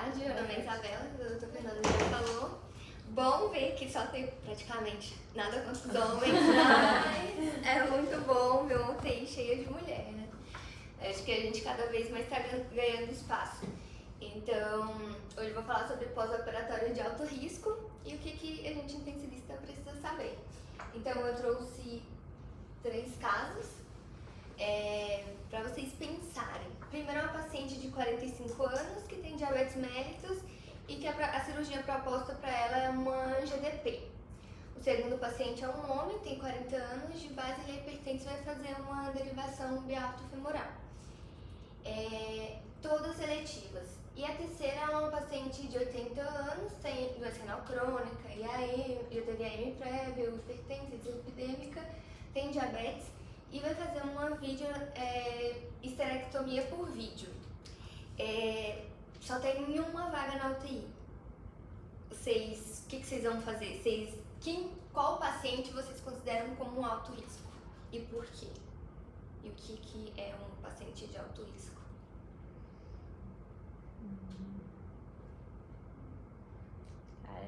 tarde, meu nome é Isabela, o doutor Fernando já falou. Bom ver que só tem praticamente nada contra os homens, mas é muito bom ver uma UTI cheia de mulher, né? Acho que a gente cada vez mais está ganhando espaço. Então, hoje eu vou falar sobre pós-operatório de alto risco e o que a gente intensivista precisa saber. Então, eu trouxe 3 casos para vocês pensarem. Primeiro é uma paciente de 45 anos que tem diabetes mellitus e que a cirurgia proposta para ela é uma GDP. O segundo paciente é um homem, tem 40 anos, de base ele é hipertenso e vai fazer uma derivação biaortofemoral. Todas seletivas. E a terceira é uma paciente de 80 anos, tem doença renal crônica, IAM, já teve IAM prévia, hipertensa, dislipidêmica, tem diabetes e vai fazer uma esterectomia por vídeo. Só tem uma vaga na UTI. O que vocês vão fazer? Qual paciente vocês consideram como alto risco? E por quê? E o que é um paciente de alto risco?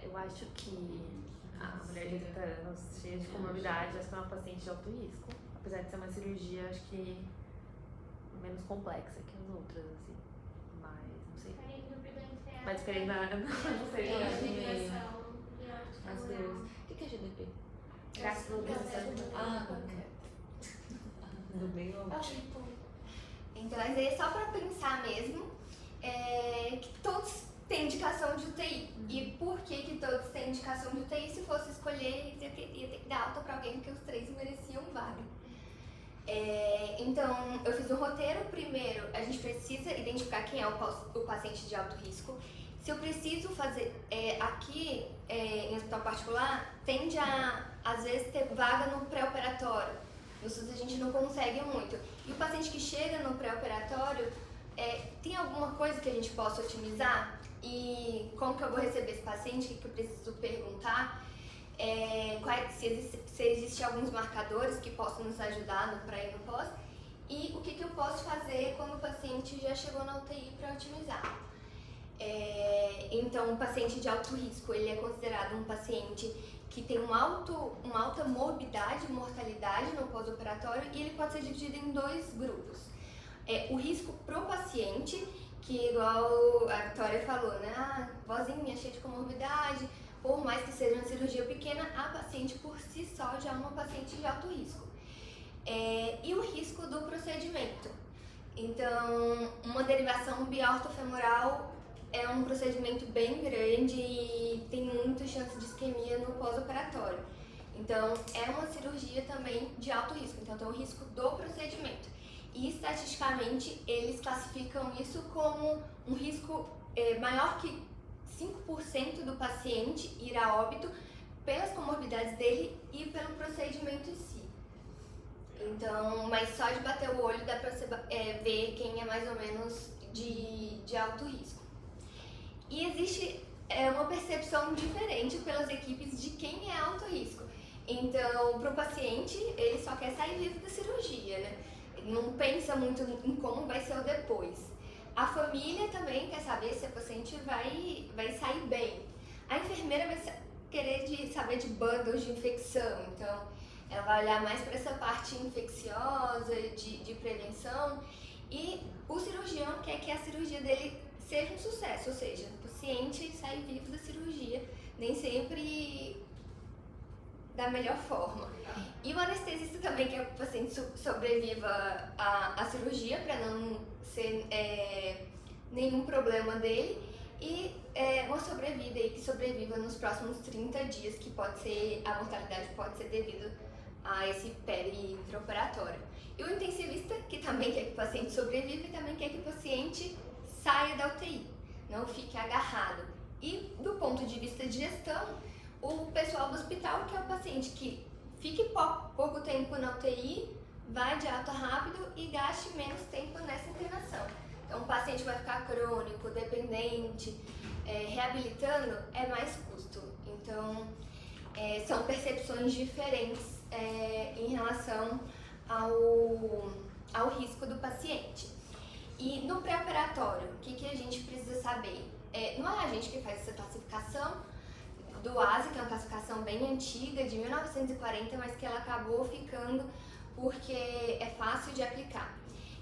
Eu acho que a mulher de 80 anos, cheia de comorbidade, acho que é uma paciente de alto risco. Apesar de ser uma cirurgia, acho que menos complexa que as outras, assim. Mas, não sei. Mas diferente na... Não sei. Meu Deus. O que é GDP? Graças a Deus. Do meio ao Então, mas é só para pensar mesmo que todos têm indicação de UTI. E por que todos têm indicação de UTI? Se fosse escolher, ia ter que dar alta para alguém, porque os 3 mereciam vaga. Então, eu fiz um roteiro. Primeiro, a gente precisa identificar quem é o paciente de alto risco. Se eu preciso fazer aqui em hospital particular, tende a, às vezes, ter vaga no pré-operatório. No SUS a gente não consegue muito. E o paciente que chega no pré-operatório, tem alguma coisa que a gente possa otimizar? E como que eu vou receber esse paciente? O que eu preciso perguntar? Se existem alguns marcadores que possam nos ajudar no pré e no pós. E o que eu posso fazer quando o paciente já chegou na UTI para otimizar? Então, um paciente de alto risco, ele é considerado um paciente que tem uma alta morbidade, mortalidade no pós-operatório, e ele pode ser dividido em 2 grupos. O risco pro paciente, que igual a Vitória falou, né? Vozinha, cheia de comorbidade, por mais que seja uma cirurgia pequena, a paciente por si só já é uma paciente de alto risco. E o risco do procedimento. Então, uma derivação biaortofemoral é um procedimento bem grande e tem muita chance de isquemia no pós-operatório. Então, é uma cirurgia também de alto risco. Então, tem o risco do procedimento. E, estatisticamente, eles classificam isso como um risco maior que 5% do paciente ir a óbito pelas comorbidades dele e pelo procedimento em si. Então, mas só de bater o olho dá pra você ver quem é mais ou menos de alto risco. E existe uma percepção diferente pelas equipes de quem é alto risco. Então, para o paciente, ele só quer sair vivo da cirurgia, né? Ele não pensa muito em como vai ser o depois. A família também quer saber se a paciente vai sair bem. A enfermeira vai querer saber de bundles de infecção, então ela vai olhar mais para essa parte infecciosa, de prevenção. E o cirurgião quer que a cirurgia dele seja um sucesso, ou seja, o paciente sai vivo da cirurgia, nem sempre da melhor forma. E o anestesista também quer que o paciente sobreviva à cirurgia para não ser nenhum problema dele, e uma sobrevida aí que sobreviva nos próximos 30 dias, que a mortalidade pode ser devido a esse peri-intraoperatório. E o intensivista, que também quer que o paciente sobreviva e também quer que o paciente saia da UTI, não fique agarrado. E do ponto de vista de gestão, o pessoal do hospital quer o paciente que fique pouco tempo na UTI, vá de alta rápido e gaste menos tempo nessa internação. Então, o paciente vai ficar crônico, dependente, reabilitando, é mais custo. Então, são percepções diferentes em relação ao risco do paciente. E no pré-operatório, o que a gente precisa saber? não é a gente que faz essa classificação do ASE, que é uma classificação bem antiga, de 1940, mas que ela acabou ficando porque é fácil de aplicar.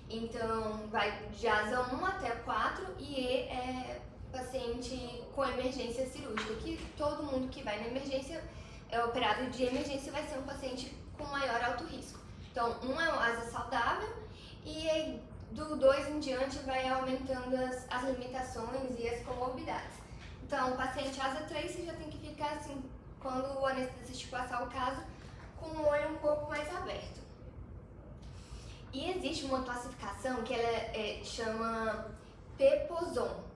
Então, vai de asa 1 até 4 e E é paciente com emergência cirúrgica, que todo mundo que vai na emergência, é operado de emergência, vai ser um paciente com maior alto risco. Então, 1 é uma asa saudável e aí, do 2 em diante vai aumentando as limitações e as comorbidades. Então, o paciente asa 3, você já tem que ficar assim, quando o anestesista passar o caso, com o olho um pouco mais aberto. E existe uma classificação que ela chama PEPOSON.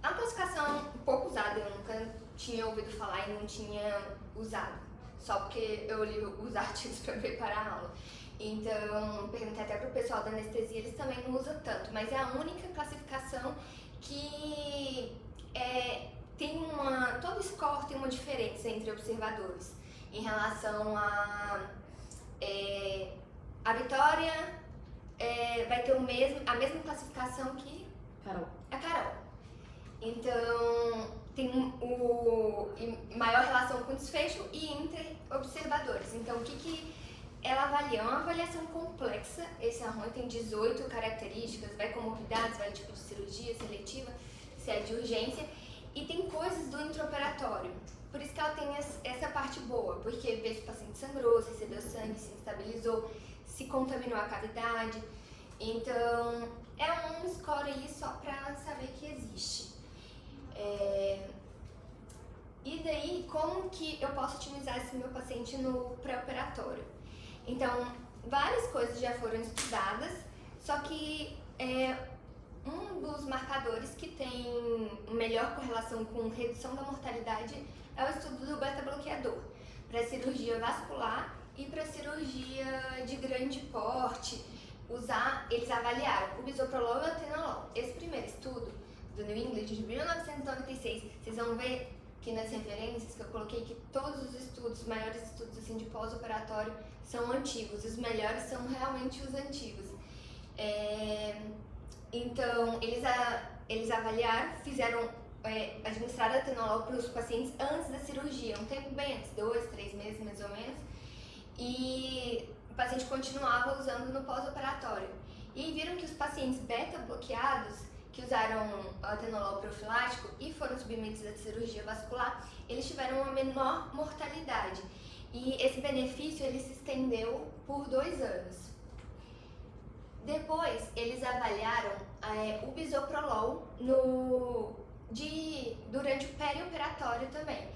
É uma classificação um pouco usada, eu nunca tinha ouvido falar e não tinha usado, só porque eu li os artigos para preparar a aula. Então, perguntei até para o pessoal da anestesia, eles também não usam tanto, mas é a única classificação que tem todo score tem uma diferença entre observadores em relação a Vitória vai ter a mesma classificação que a Carol. Então, tem maior relação com desfecho e entre observadores. Então, o que ela avalia? É uma avaliação complexa. Esse arranjo tem 18 características, vai comorbidades, vai tipo de cirurgia seletiva, se é de urgência, e tem coisas do intraoperatório. Por isso que ela tem essa parte boa, porque vê se o paciente sangrou, se recebeu sangue, se estabilizou, se contaminou a cavidade. Então, é um score aí só para saber que existe. E daí, como que eu posso otimizar esse meu paciente no pré-operatório? Então, várias coisas já foram estudadas, só que um dos marcadores que tem melhor correlação com redução da mortalidade é o estudo do beta-bloqueador, para cirurgia vascular e para cirurgia de grande porte. Eles avaliaram o bisoprolol e o atenolol. Esse primeiro estudo, do New England, de 1996, vocês vão ver que nas referências que eu coloquei que todos os estudos, os maiores estudos assim, de pós-operatório são antigos, os melhores são realmente os antigos. Então, eles avaliaram, fizeram administrar atenolol para os pacientes antes da cirurgia, um tempo bem antes, 2, 3 meses mais ou menos, e o paciente continuava usando no pós-operatório. E viram que os pacientes beta-bloqueados, que usaram atenolol profilático e foram submetidos à cirurgia vascular, eles tiveram uma menor mortalidade. E esse benefício ele se estendeu por 2 anos. Depois, eles avaliaram o bisoprolol durante o perioperatório também,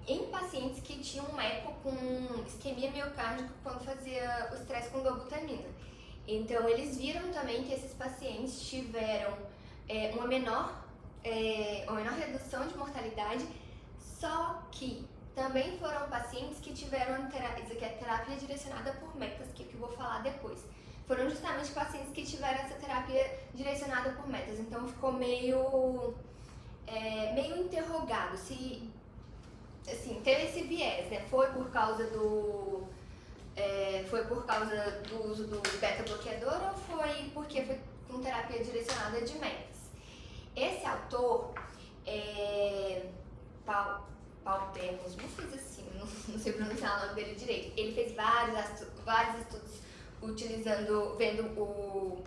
em pacientes que tinham um eco com isquemia miocárdica quando fazia o estresse com dobutamina. Então, eles viram também que esses pacientes tiveram uma menor redução de mortalidade, só que também foram pacientes que tiveram terapia direcionada por metas, que eu vou falar depois. Foram justamente pacientes que tiveram essa terapia direcionada por metas, então ficou meio interrogado se assim, teve esse viés, né? Foi por causa do uso do beta-bloqueador ou foi porque foi com terapia direcionada de metas? Esse autor, Paupermus, não fiz assim, não sei pronunciar o nome dele direito. Ele fez vários estudos vendo o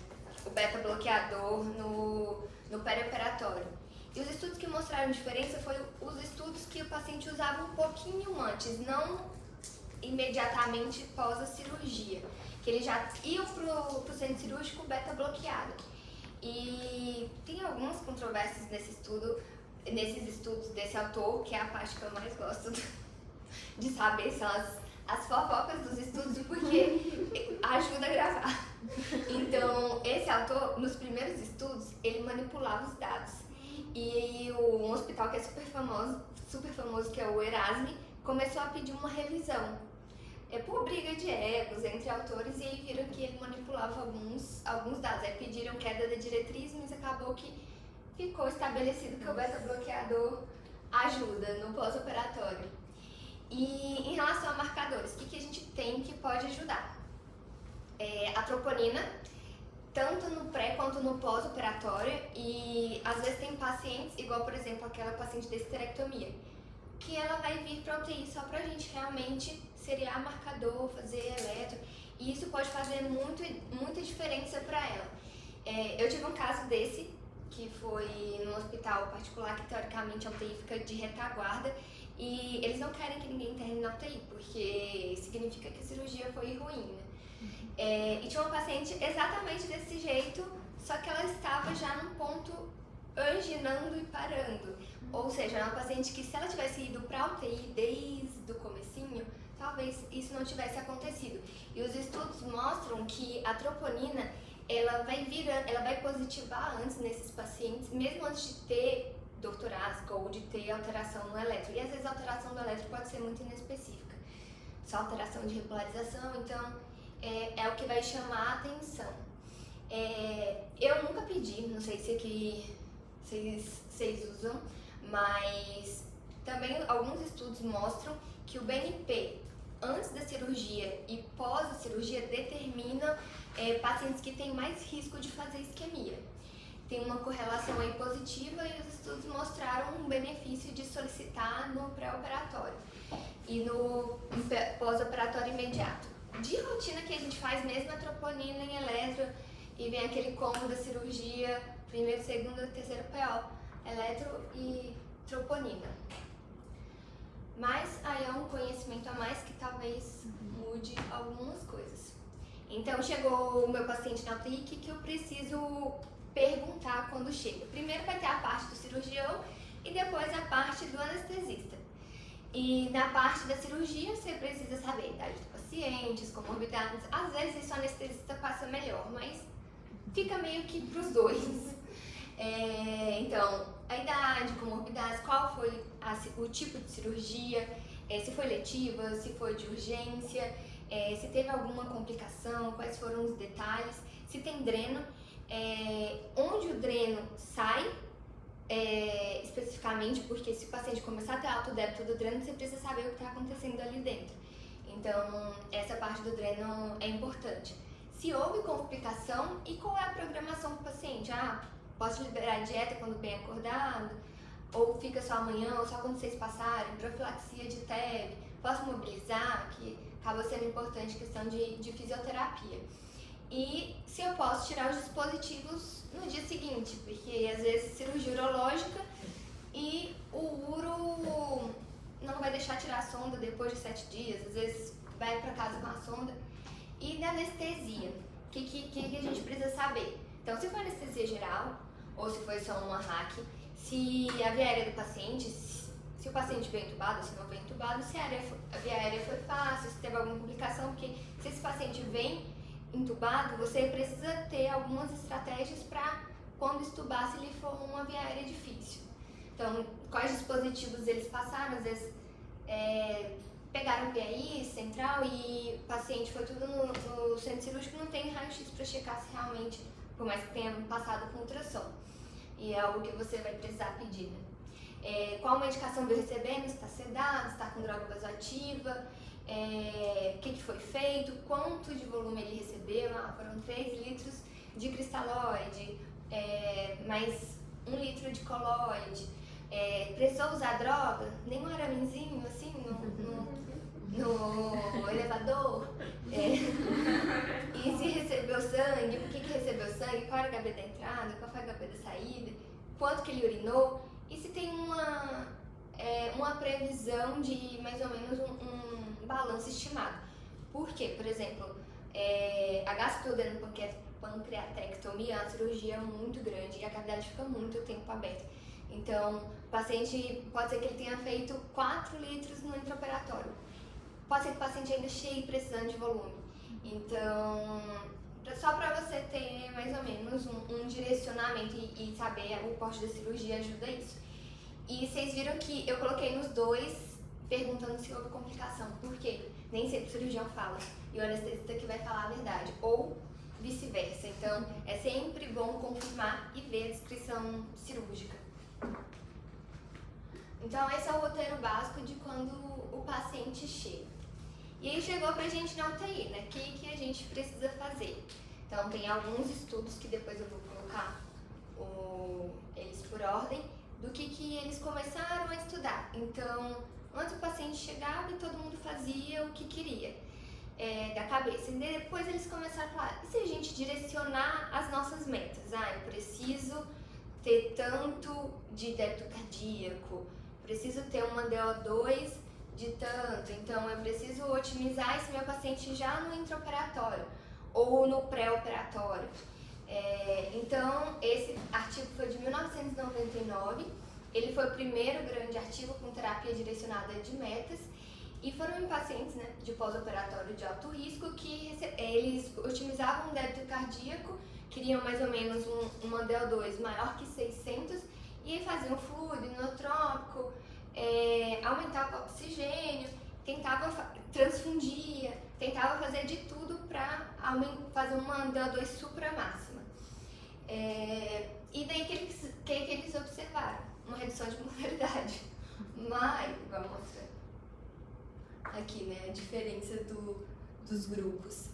beta-bloqueador no perioperatório. E os estudos que mostraram diferença foram os estudos que o paciente usava um pouquinho antes, não imediatamente pós a cirurgia, que ele já ia pro centro cirúrgico beta-bloqueado. E tem algumas controvérsias nesses estudos desse autor, que é a parte que eu mais gosto de saber, são as fofocas dos estudos, porque ajuda a gravar. Então, esse autor, nos primeiros estudos, ele manipulava os dados. E um hospital que é super famoso, que é o Erasme, começou a pedir uma revisão. Por briga de egos entre autores, e aí viram que ele manipulava alguns dados. Aí pediram queda da diretriz, mas acabou que ficou estabelecido que o beta-bloqueador ajuda no pós-operatório. E em relação a marcadores, o que a gente tem que pode ajudar? A troponina, tanto no pré quanto no pós-operatório, e às vezes tem pacientes, igual por exemplo aquela paciente de esterectomia, que ela vai vir pra UTI só pra gente realmente seriar marcador, fazer eletro, e isso pode fazer muita diferença pra ela. Eu tive um caso desse, que foi num hospital particular que teoricamente a UTI fica de retaguarda, e eles não querem que ninguém interne na UTI, porque significa que a cirurgia foi ruim, né? E tinha uma paciente exatamente desse jeito, só que ela estava já num ponto anginando e parando. Ou seja, era uma paciente que se ela tivesse ido para UTI desde o comecinho, talvez isso não tivesse acontecido. E os estudos mostram que a troponina, ela vai positivar antes nesses pacientes, mesmo antes de ter dor torácica ou de ter alteração no eletro. E às vezes a alteração do eletro pode ser muito inespecífica, só alteração de repolarização, então é o que vai chamar a atenção. Eu nunca pedi, não sei se aqui vocês usam, mas também alguns estudos mostram que o BNP antes da cirurgia e pós a cirurgia determina pacientes que têm mais risco de fazer isquemia. Tem uma correlação aí positiva e os estudos mostraram um benefício de solicitar no pré-operatório e no pós-operatório imediato. De rotina que a gente faz mesmo a troponina em eletro e vem aquele combo da cirurgia, primeiro, segundo, terceiro PO, eletro e troponina. Mas aí é um conhecimento a mais que talvez mude algumas coisas. Então chegou o meu paciente na UTI, que eu preciso perguntar quando chega. Primeiro vai ter a parte do cirurgião e depois a parte do anestesista. E na parte da cirurgia você precisa saber a idade do paciente, as comorbidades. Às vezes isso o anestesista passa melhor, mas fica meio que pros dois. Então, a idade, comorbidades, qual foi o tipo de cirurgia, se foi letiva, se foi de urgência, se teve alguma complicação, quais foram os detalhes, se tem dreno, onde o dreno sai, especificamente, porque se o paciente começar a ter alto débito do dreno, você precisa saber o que está acontecendo ali dentro. Então, essa parte do dreno é importante. Se houve complicação e qual é a programação do paciente? Posso liberar a dieta quando bem acordado? Ou fica só amanhã, ou só quando vocês passarem? Profilaxia de TEV? Posso mobilizar? Que acaba sendo importante, questão de fisioterapia. E se eu posso tirar os dispositivos no dia seguinte, porque às vezes cirurgia urológica e o uro não vai deixar tirar a sonda depois de 7 dias, às vezes vai para casa com a sonda. E da anestesia, o que a gente precisa saber? Então, se for anestesia geral, ou se foi só uma hack, se a via aérea do paciente, se o paciente veio entubado, se não veio entubado, se a via aérea foi fácil, se teve alguma complicação, porque se esse paciente vem entubado, você precisa ter algumas estratégias para quando estubar, se ele for uma via aérea difícil. Então, quais dispositivos eles passaram, às vezes pegaram o PAI central e o paciente foi tudo no centro cirúrgico, não tem raio-x para checar se realmente, por mais que tenha passado com ultrassom. E é algo que você vai precisar pedir, né? Qual medicação veio recebendo, se está sedado, se está com droga vasoativa, o que foi feito, quanto de volume ele recebeu, foram 3 litros de cristalóide, mais 1 litro de colóide, precisou usar droga, nem um araminzinho assim no elevador, e se recebeu sangue, por que recebeu sangue, qual era o HB da entrada, qual foi o HB da saída, quanto que ele urinou, e se tem uma previsão de mais ou menos um balanço estimado. Por quê? Por exemplo, a gastroadenopatrectomia é uma cirurgia muito grande e a cavidade fica muito tempo aberta. Então, o paciente, pode ser que ele tenha feito 4 litros no intraoperatório. Pode ser que o paciente ainda cheio precisando de volume. Então, só para você ter mais ou menos um direcionamento e saber o porte da cirurgia ajuda isso. E vocês viram que eu coloquei nos dois perguntando se houve complicação. Por quê? Nem sempre o cirurgião fala e o anestesista que vai falar a verdade. Ou vice-versa. Então, é sempre bom confirmar e ver a descrição cirúrgica. Então, esse é o roteiro básico de quando o paciente chega. E aí chegou pra gente na UTI, né? O que a gente precisa fazer? Então, tem alguns estudos que depois eu vou colocar eles por ordem, do que eles começaram a estudar. Então, antes o paciente chegava e todo mundo fazia o que queria, da cabeça. E depois eles começaram a falar, e se a gente direcionar as nossas metas? Eu preciso ter tanto de débito cardíaco, preciso ter uma DO2 de tanto, então eu preciso otimizar esse meu paciente já no intraoperatório ou no pré-operatório. Então, esse artigo foi de 1999, ele foi o primeiro grande artigo com terapia direcionada de metas, e foram em pacientes, né, de pós-operatório de alto risco que eles otimizavam o débito cardíaco, queriam mais ou menos uma DO2 maior que 600, e aí faziam fluido inotrópico, aumentava o oxigênio, transfundia, tentava fazer de tudo para fazer uma DO2 supramáxima. E daí que eles observaram? Uma redução de mortalidade. Mas, vou mostrar aqui, né, a diferença dos grupos.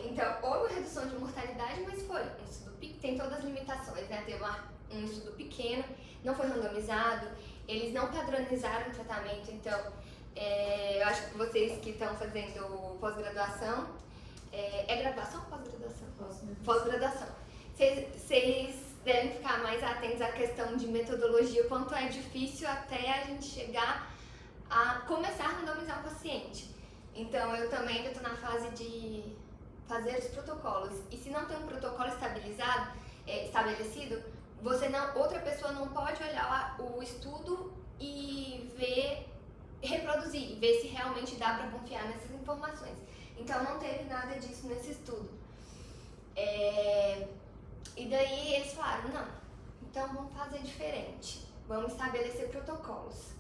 Então, houve uma redução de mortalidade, mas foi um estudo pequeno, tem todas as limitações, né? Teve um estudo pequeno, não foi randomizado, eles não padronizaram o tratamento, então, eu acho que vocês que estão fazendo pós-graduação, graduação ou pós-graduação? Pós-graduação. Vocês devem ficar mais atentos à questão de metodologia, o quanto é difícil até a gente chegar a começar a randomizar o paciente. Então, eu também ainda estou na fase de fazer os protocolos. E se não tem um protocolo estabelecido, outra pessoa não pode olhar o estudo e reproduzir, ver se realmente dá para confiar nessas informações. Então, não teve nada disso nesse estudo. E daí eles falaram, não, então vamos fazer diferente, vamos estabelecer protocolos.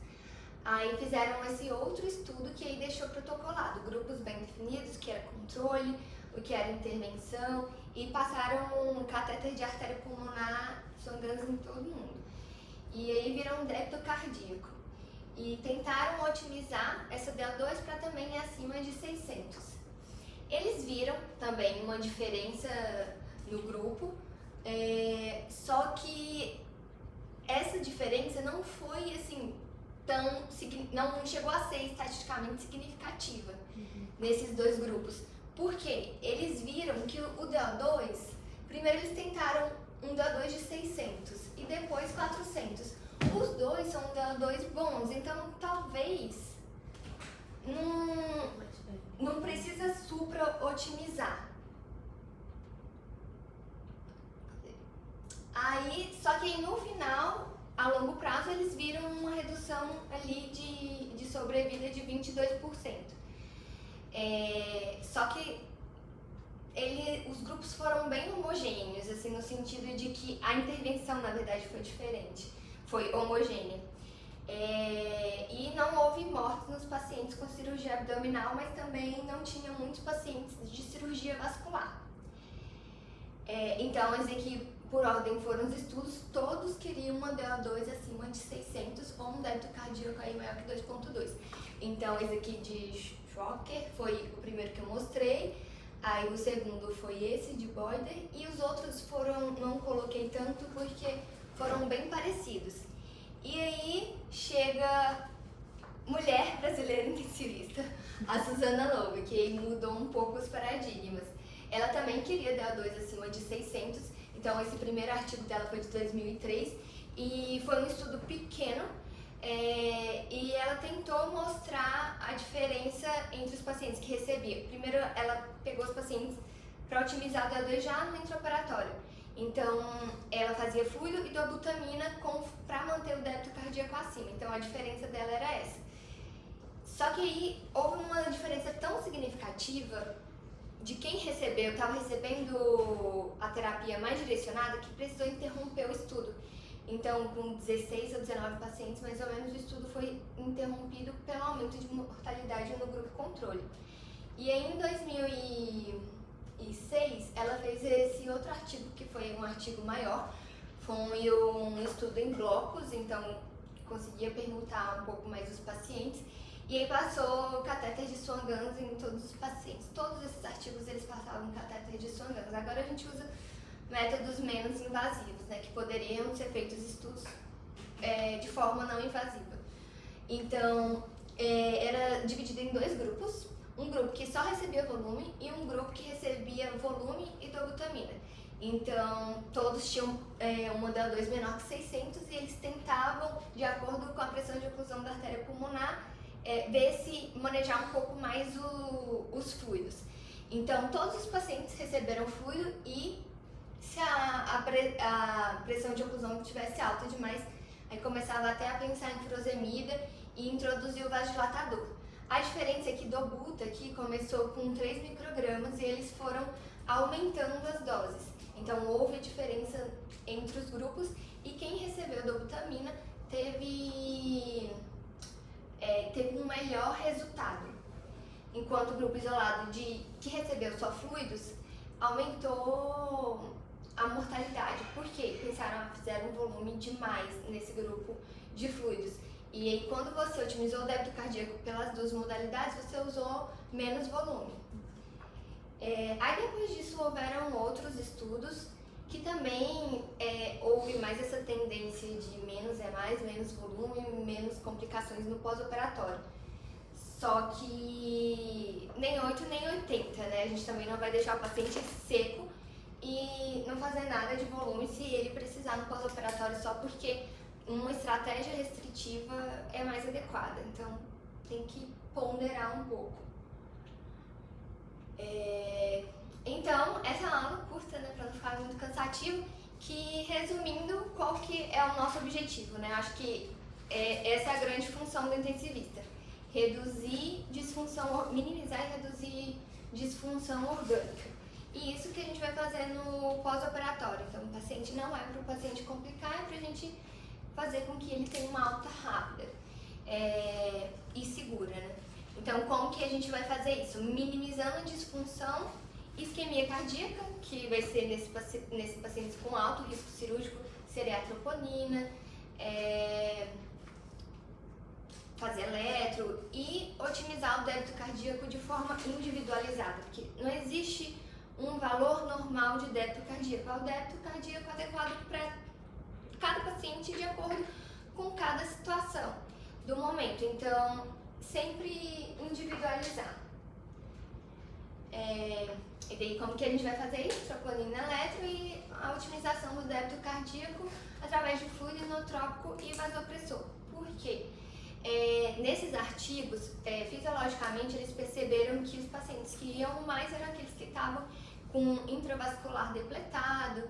Aí fizeram esse outro estudo que aí deixou protocolado, grupos bem definidos, que era controle, o que era intervenção, e passaram um catéter de artéria pulmonar sangrando em todo mundo. E aí viram um débito cardíaco. E tentaram otimizar essa DO2 para também ir acima de 600. Eles viram também uma diferença no grupo, só que essa diferença não foi assim não chegou a ser estatisticamente significativa nesses dois grupos. Porque eles viram que o DO2, primeiro eles tentaram um DO2 de 600 e depois 400. Os dois são DO2 bons, então talvez não precisa supra-otimizar. Aí, só que no final, a longo prazo, eles viram uma redução ali de sobrevida de 22%. Só que os grupos foram bem homogêneos, assim, no sentido de que a intervenção, na verdade, foi diferente, foi homogênea. E não houve mortes nos pacientes com cirurgia abdominal, mas também não tinha muitos pacientes de cirurgia vascular. Então, esse aqui, por ordem, foram os estudos, todos queriam uma DO2 acima de 600 ou um débito cardíaco aí maior que 2.2. Então, esse aqui de Schwager foi o primeiro que eu mostrei, aí o segundo foi esse de Boyder, e os outros não coloquei tanto porque foram bem parecidos. E aí chega mulher brasileira intensivista, a Suzana Lobo, que aí mudou um pouco os paradigmas. Ela também queria DO2 acima de 600, então esse primeiro artigo dela foi de 2003 e foi um estudo pequeno, e ela tentou mostrar a diferença entre os pacientes que recebiam. Primeiro ela pegou os pacientes para otimizar o DO2 já no intraoperatório. Então ela fazia fluido e dobutamina para manter o débito cardíaco acima, então a diferença dela era essa. Só que aí houve uma diferença tão significativa de quem recebeu, estava recebendo a terapia mais direcionada, que precisou interromper o estudo. Então, com 16 ou 19 pacientes, mais ou menos, o estudo foi interrompido pelo aumento de mortalidade no grupo controle. E aí, em 2006, ela fez esse outro artigo, que foi um artigo maior, foi um estudo em blocos, então conseguia perguntar um pouco mais os pacientes, E aí passou catéter de Swan-Ganz em todos os pacientes. Todos esses artigos eles passavam catéter de Swan-Ganz. Agora a gente usa métodos menos invasivos, né, que poderiam ser feitos estudos de forma não invasiva. Então, era dividido em 2 grupos. Um grupo que só recebia volume e um grupo que recebia volume e dobutamina. Então, todos tinham um modelo 2 menor que 600 e eles tentavam, de acordo com a pressão de oclusão da artéria pulmonar, ver se manejar um pouco mais os fluidos. Então, todos os pacientes receberam fluido e se a pressão de oclusão estivesse alta demais, aí começava até a pensar em furosemida e introduzir o vasodilatador. A diferença é que Dobuta aqui começou com 3 microgramas e eles foram aumentando as doses. Então houve diferença entre os grupos e quem recebeu dobutamina teve um melhor resultado. Enquanto o grupo isolado que recebeu só fluidos aumentou a mortalidade. Por quê? Fizeram um volume demais nesse grupo de fluidos. E aí, quando você otimizou o débito cardíaco pelas 2 modalidades, você usou menos volume. Aí depois disso houveram outros estudos que também houve mais essa tendência de menos é mais, menos volume, menos complicações no pós-operatório. Só que nem 8 nem 80, né? A gente também não vai deixar o paciente seco e não fazer nada de volume se ele precisar no pós-operatório só porque uma estratégia restritiva é mais adequada. Então, tem que ponderar um pouco. Então, essa é uma aula curta, né, para não ficar muito cansativo, que resumindo, qual que é o nosso objetivo, né? Acho que essa é a grande função do intensivista. Reduzir disfunção, minimizar e reduzir disfunção orgânica. E isso que a gente vai fazer no pós-operatório. Então, o paciente não é para o paciente complicar, é para a gente fazer com que ele tenha uma alta rápida e segura, né? Então, como que a gente vai fazer isso? Minimizando a disfunção, isquemia cardíaca, que vai ser nesse paciente com alto risco cirúrgico, seria a troponina, fazer eletro e otimizar o débito cardíaco de forma individualizada, porque não existe um valor normal de débito cardíaco, é o débito cardíaco adequado para cada paciente de acordo com cada situação do momento. Então, sempre individualizar. E daí, como que a gente vai fazer isso? Troponina, eletro e a otimização do débito cardíaco através de fluido inotrópico e vasopressor. Por quê? Nesses artigos, fisiologicamente, eles perceberam que os pacientes que iam mais eram aqueles que estavam com intravascular depletado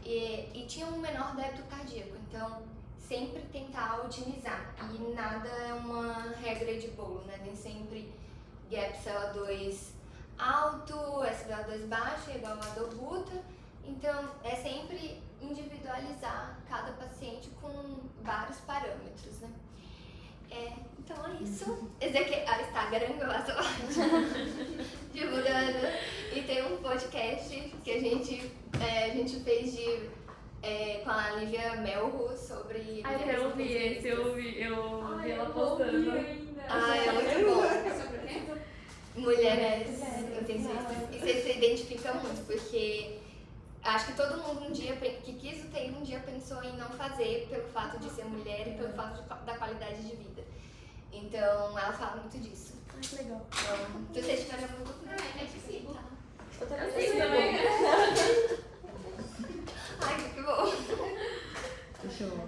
e tinham um menor débito cardíaco. Então, sempre tentar otimizar. E nada é uma regra de bolo, né? Nem sempre gap CO2 alto, SpO2 baixo é igual a Dobuta. Então, é sempre individualizar cada paciente com vários parâmetros, né? Então é isso. Esse aqui é o Instagram, eu faço divulgando. E tem um podcast que a gente fez com a Lívia Melro sobre... Eu ouvi esse, eu ouvi ela postando. É muito bom. Mulheres intensivistas. E você se identifica muito, porque acho que todo mundo que quis o TI um dia pensou em não fazer pelo fato de ser mulher e pelo fato da qualidade de vida. Então, ela fala muito disso. Que legal. Então, se vocês tiverem alguma dúvida, sim, tá? Eu também. Ai, que bom. Deixa eu...